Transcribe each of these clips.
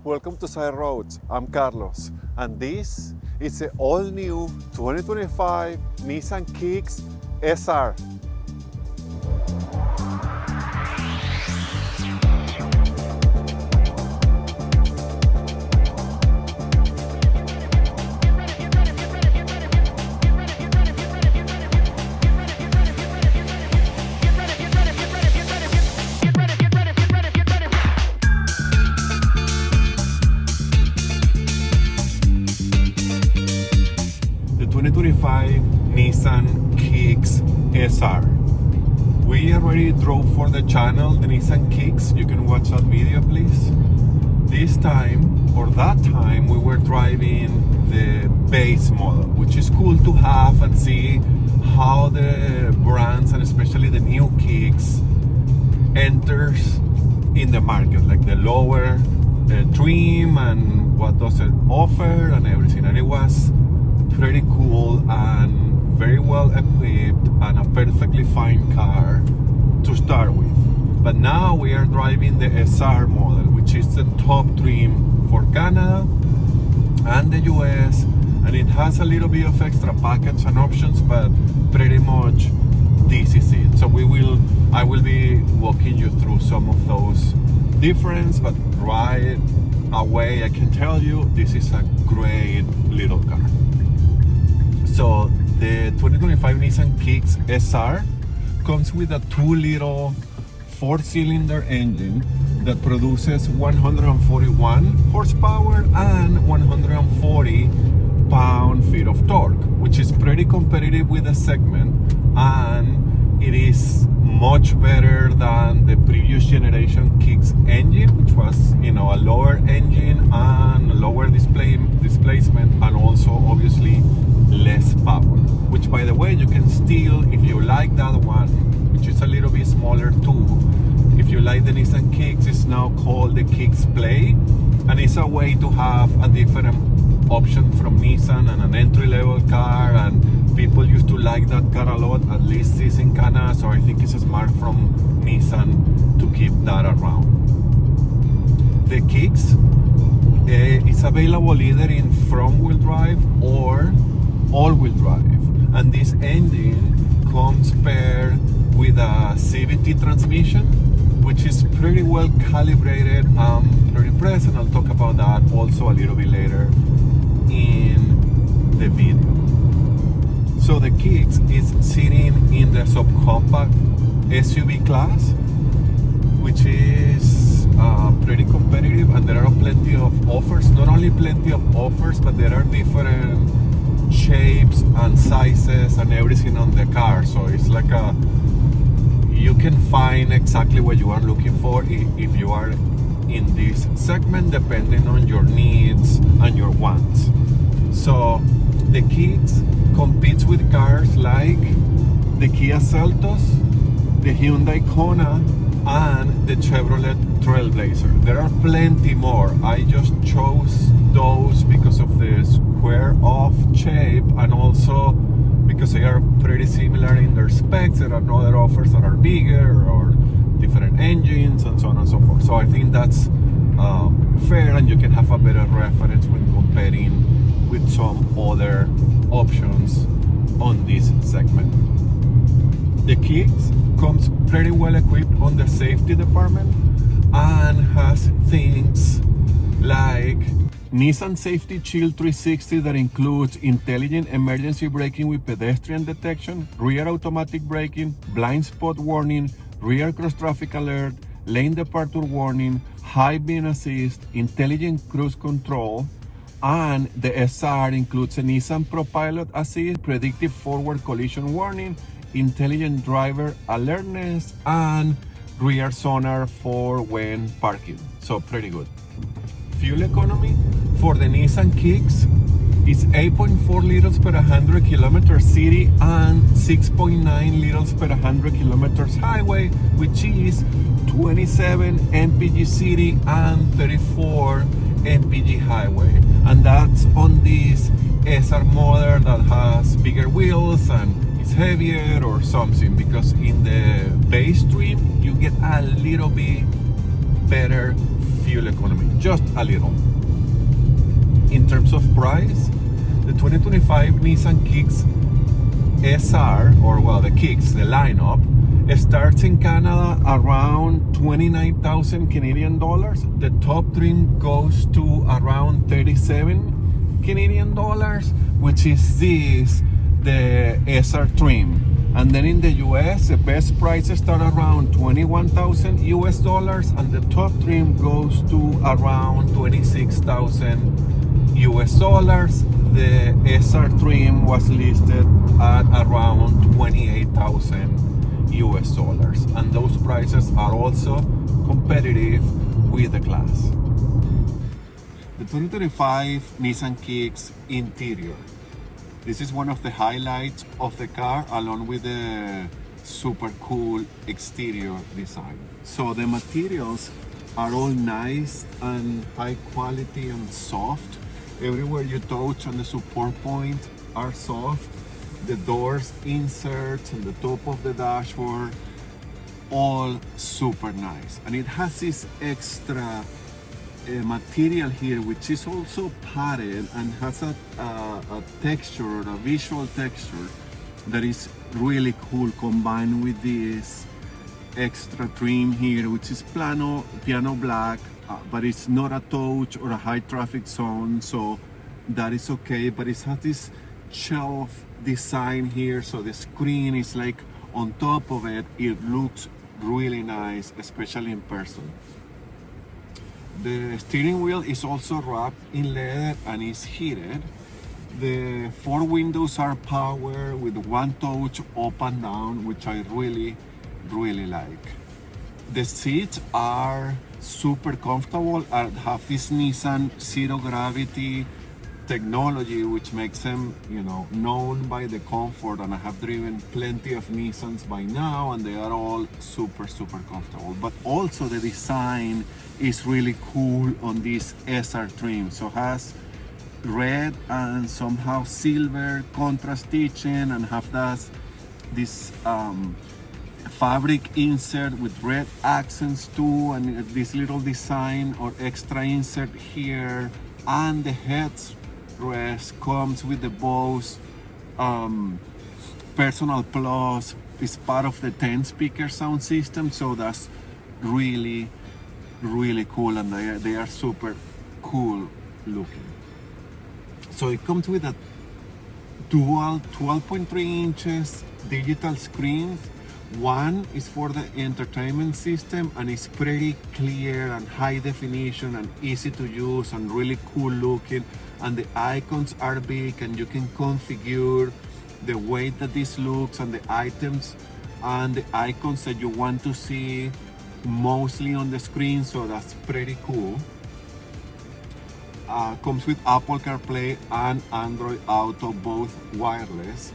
Welcome to Side Roads. I'm Carlos, and this is the all-new 2025 Nissan Kicks SR. The 2025 Nissan Kicks SR. We already drove for the channel the Nissan Kicks. You can watch that video, please. This time, or that time, we were driving the base model, which is cool to have and see how the brands and especially the new Kicks enters in the market, like the lower trim and what does it offer and everything. And it was pretty cool and very well equipped and a perfectly fine car to start with. But now we are driving the SR model, which is the top trim for Canada and the US, and it has a little bit of extra package and options, but pretty much this is it. So I will be walking you through some of those differences, but right away I can tell you this is a great little car. So the 2025 Nissan Kicks SR comes with a 2-liter 4-cylinder engine that produces 141 horsepower and 140 pound-feet of torque, which is pretty competitive with the segment, and it is much better than the previous generation Kicks engine, which was, a lower engine and lower displacement, and also obviously less power. Which, by the way, you can still, if you like that one, which is a little bit smaller too, if you like the Nissan Kicks, it's now called the Kicks Play, and it's a way to have a different option from Nissan and an entry-level car, and people used to like that car a lot, at least it's in Canada, so I think it's smart from Nissan to keep that around. The Kicks is available either in front-wheel drive or all-wheel drive, and this engine comes paired with a CVT transmission, which is pretty well calibrated. I'm pretty impressed, and I'll talk about that also a little bit later in the video. So the Kicks is sitting in the subcompact SUV class, which is pretty competitive, and there are plenty of offers. Not only plenty of offers, but there are different shapes and sizes and everything on the car. So it's like you can find exactly what you are looking for if you are in this segment, depending on your needs and your wants. So the Kicks competes with cars like the Kia Seltos, the Hyundai Kona, and the Chevrolet Trailblazer. There are plenty more. I just chose those because of the square-off shape, and also because they are pretty similar in their specs. There are other offers that are bigger or different engines and so on and so forth. So I think that's fair, and you can have a better reference when comparing with some other options on this segment. The Kicks comes pretty well equipped on the safety department and has things like Nissan Safety Shield 360 that includes intelligent emergency braking with pedestrian detection, rear automatic braking, blind spot warning, rear cross traffic alert, lane departure warning, high beam assist, intelligent cruise control, and the SR includes a Nissan ProPilot Assist, predictive forward collision warning, intelligent driver alertness, and rear sonar for when parking. So pretty good. Fuel economy for the Nissan Kicks is 8.4 liters per 100 kilometers city and 6.9 liters per 100 kilometers highway, which is 27 mpg city and 34 mpg highway. And that's on this SR model that has bigger wheels and is heavier or something, because in the base trim you get a little bit better fuel fuel economy, just a little. In terms of price, the 2025 Nissan Kicks SR, or well, the Kicks, the lineup, starts in Canada around 29,000 Canadian dollars. The top trim goes to around 37 Canadian dollars, which is the SR trim. And then in the US, the best prices start around 21,000 US dollars, and the top trim goes to around 26,000 US dollars. The SR trim was listed at around 28,000 US dollars, and those prices are also competitive with the class. The 2025 Nissan Kicks interior. This is one of the highlights of the car, along with the super cool exterior design. So the materials are all nice and high quality and soft. Everywhere you touch on the support point are soft. The doors inserts and the top of the dashboard, all super nice. And it has this extra material here, which is also padded and has a texture, a visual texture that is really cool, combined with this extra trim here, which is piano black, but it's not a touch or a high traffic zone, so that is okay. But it has this shelf design here, so the screen is like on top of it. It looks really nice, especially in person. The steering wheel is also wrapped in leather and is heated. The 4 windows are power with one touch up and down, which I really like. The seats are super comfortable and have this Nissan zero gravity technology, which makes them, known by the comfort. And I have driven plenty of Nissans by now, and they are all super comfortable. But also the design is really cool on this SR trim. So it has red and somehow silver contrast stitching, and have this fabric insert with red accents too, and this little design or extra insert here. And the headrest comes with the Bose Personal Plus. It's part of the 10-speaker sound system, so that's really cool, and they are super cool looking. So it comes with a dual 12.3 inches digital screens. One is for the entertainment system, and it's pretty clear and high definition and easy to use and really cool looking. And the icons are big, and you can configure the way that this looks and the items and the icons that you want to see mostly on the screen, so that's pretty cool. Comes with Apple CarPlay and Android Auto, both wireless.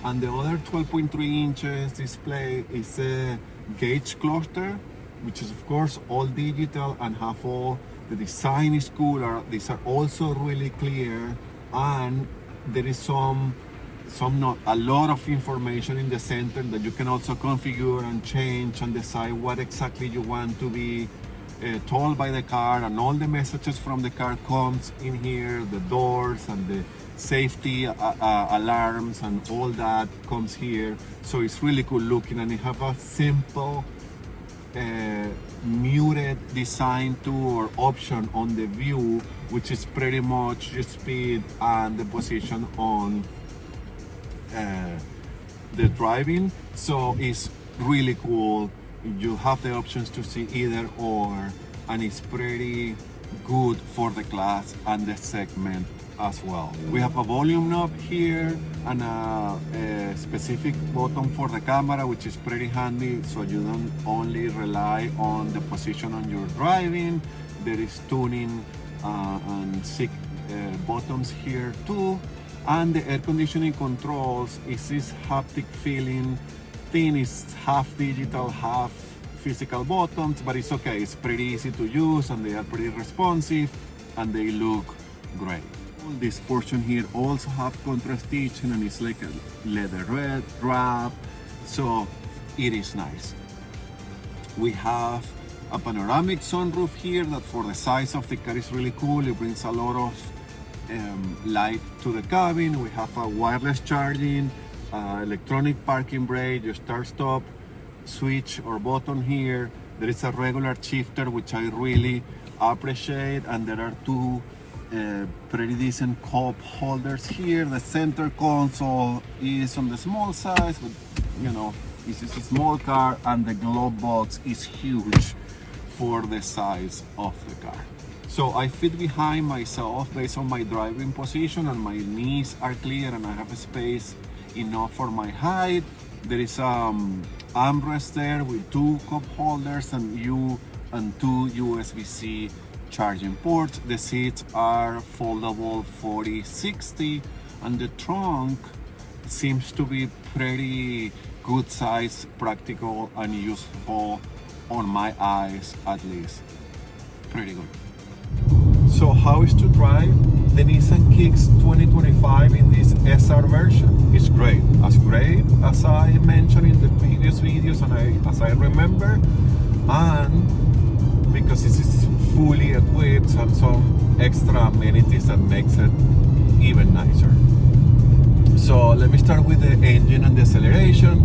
And the other 12.3 inches display is a gauge cluster, which is of course all digital and have all the design is cooler. These are also really clear, and there is not a lot of information in the center that you can also configure and change and decide what exactly you want to be told by the car. And all the messages from the car comes in here, the doors and the safety alarms and all that comes here. So it's really cool looking, and it have a simple muted design too, or option on the view, which is pretty much the speed and the position on the driving. So it's really cool. You have the options to see either or, and it's pretty good for the class and the segment as well. We have a volume knob here and a specific button for the camera, which is pretty handy, so you don't only rely on the position on your driving. There is tuning and buttons here too. And the air conditioning controls is this haptic feeling thing. It's half digital, half physical buttons, but it's okay. It's pretty easy to use, and they are pretty responsive, and they look great. This portion here also have contrast stitching, and it's like a leather red wrap, so it is nice. We have a panoramic sunroof here that for the size of the car is really cool. It brings a lot of light to the cabin. We have a wireless charging, electronic parking brake, your start stop switch or button here. There is a regular shifter, which I really appreciate, and there are two pretty decent cup holders here. The center console is on the small size, but you know, this is a small car, and the glove box is huge for the size of the car. So I fit behind myself based on my driving position, and my knees are clear and I have a space enough for my height. There is armrest there with two cup holders and two USB-C charging ports. The seats are foldable 40/60, and the trunk seems to be pretty good size, practical and useful on my eyes at least. Pretty good. So how is to drive the Nissan Kicks 2025 in this SR version? It's great as I mentioned in the previous videos, and as I remember, and because this is fully equipped and some extra amenities that makes it even nicer. So let me start with the engine and the acceleration.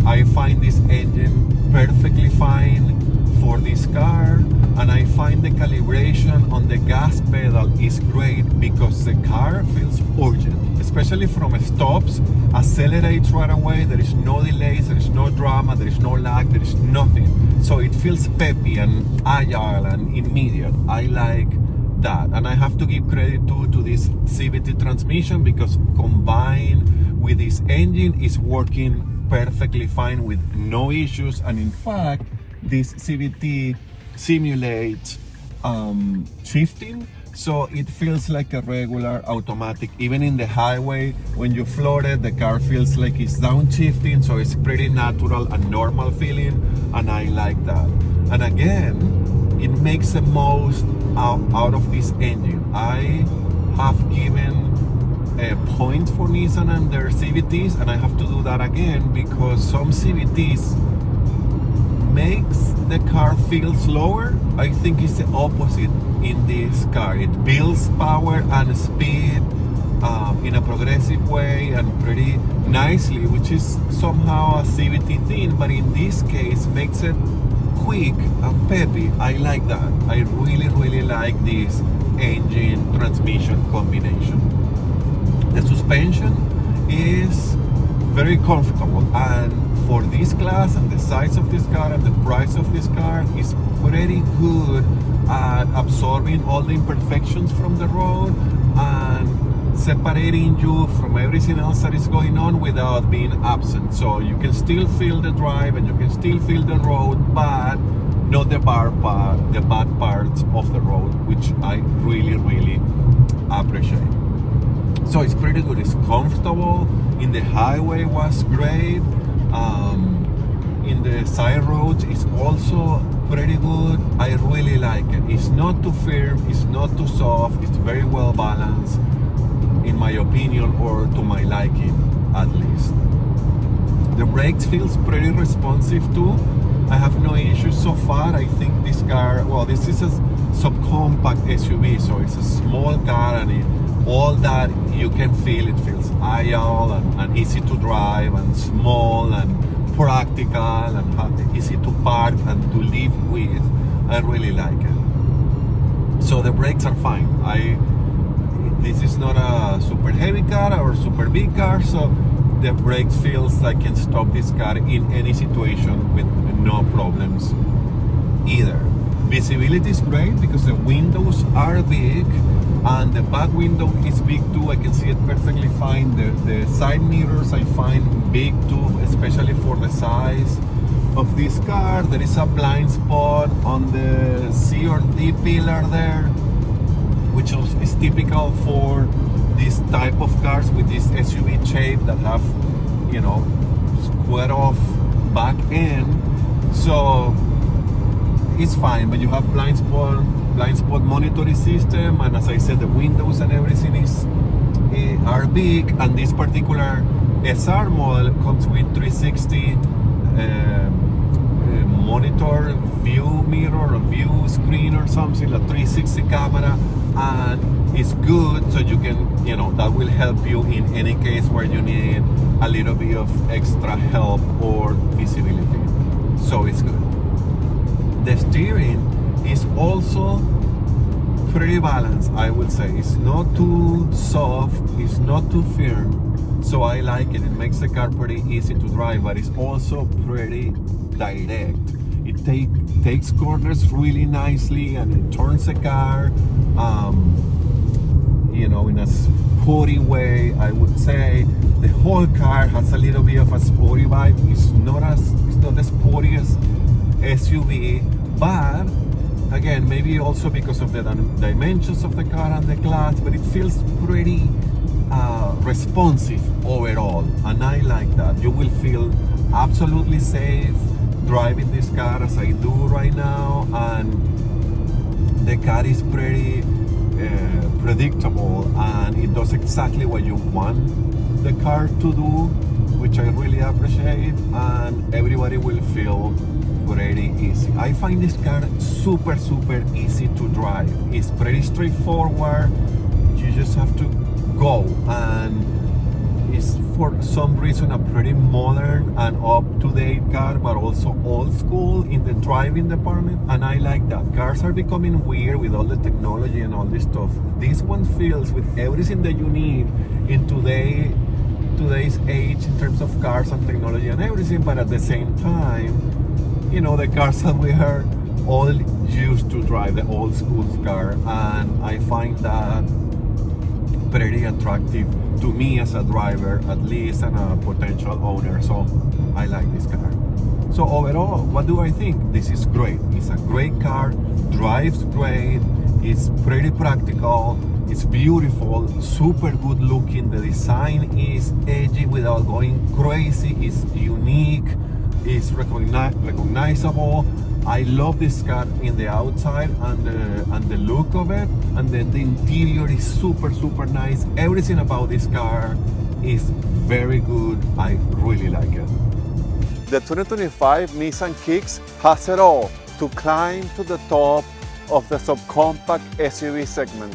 I find this engine perfectly fine for this car, and I find the calibration on the gas pedal is great because the car feels urgent, especially from stops, accelerates right away. There is no delays, there is no drama, there is no lag, there is nothing. So it feels peppy and agile and immediate. I like that, and I have to give credit to this CVT transmission, because combined with this engine is working perfectly fine with no issues. And in fact, this CVT simulates shifting, so it feels like a regular automatic. Even in the highway, when you floor it, the car feels like it's downshifting, so it's pretty natural and normal feeling, and I like that. And again, it makes the most out of this engine. I have given a point for Nissan and their CVTs, and I have to do that again, because some CVTs makes the car feel slower. I think it's the opposite in this car. It builds power and speed in a progressive way and pretty nicely, which is somehow a CVT thing, but in this case makes it quick and peppy. I like that. I really like this engine transmission combination. The suspension is very comfortable, and for this class and the size of this car and the price of this car is pretty good at absorbing all the imperfections from the road and separating you from everything else that is going on without being absent. So you can still feel the drive and you can still feel the road, but not the bad parts of the road, which I really appreciate. So it's pretty good. It's comfortable. In the highway was great. In the side roads it's also pretty good. I really like it. It's not too firm, it's not too soft, it's very well balanced in my opinion, or to my liking at least. The brakes feels pretty responsive too. I have no issues so far. I think this car, well, this is a subcompact SUV, so it's a small car, and all that you can feel. It feels agile and easy to drive and small and practical and easy to park and to live with. I really like it. So the brakes are fine. This is not a super heavy car or super big car, so the brakes feels like I can stop this car in any situation with no problems either. Visibility is great because the windows are big and the back window is big too. I can see it perfectly fine. The side mirrors I find big too, especially for the size of this car. There is a blind spot on the C or D pillar there, which is typical for this type of cars with this SUV shape that have, you know, square off back end. So it's fine, but you have blind spot monitoring system, and as I said, the windows and everything are big. And this particular SR model comes with 360 monitor view mirror or view screen or something, a 360 camera, and it's good, so you can, that will help you in any case where you need a little bit of extra help or visibility. So it's good. The steering is also pretty balanced, I would say. It's not too soft, it's not too firm, so I like it. It makes the car pretty easy to drive, but it's also pretty direct. It takes corners really nicely, and it turns the car in a sporty way, I would say. The whole car has a little bit of a sporty vibe. It's not the sportiest SUV, but again, maybe also because of the dimensions of the car and the glass, but it feels pretty responsive overall, and I like that. You will feel absolutely safe driving this car as I do right now, and the car is pretty predictable, and it does exactly what you want the car to do, which I really appreciate, and everybody will feel pretty easy. I find this car super easy to drive. It's pretty straightforward. You just have to go, and it's for some reason a pretty modern and up-to-date car, but also old school in the driving department, and I like that. Cars are becoming weird with all the technology and all this stuff. This one feels with everything that you need in today's age in terms of cars and technology and everything, but at the same time, the cars that we are all used to drive, the old school car, and I find that pretty attractive to me as a driver, at least, and a potential owner. So I like this car. So overall, what do I think? This is great. It's a great car, drives great, it's pretty practical, it's beautiful, super good looking. The design is edgy without going crazy. It's unique, it's recognizable. I love this car in the outside and the look of it, and then the interior is super nice. Everything about this car is very good. I really like it. The 2025 Nissan Kicks has it all to climb to the top of the subcompact SUV segment.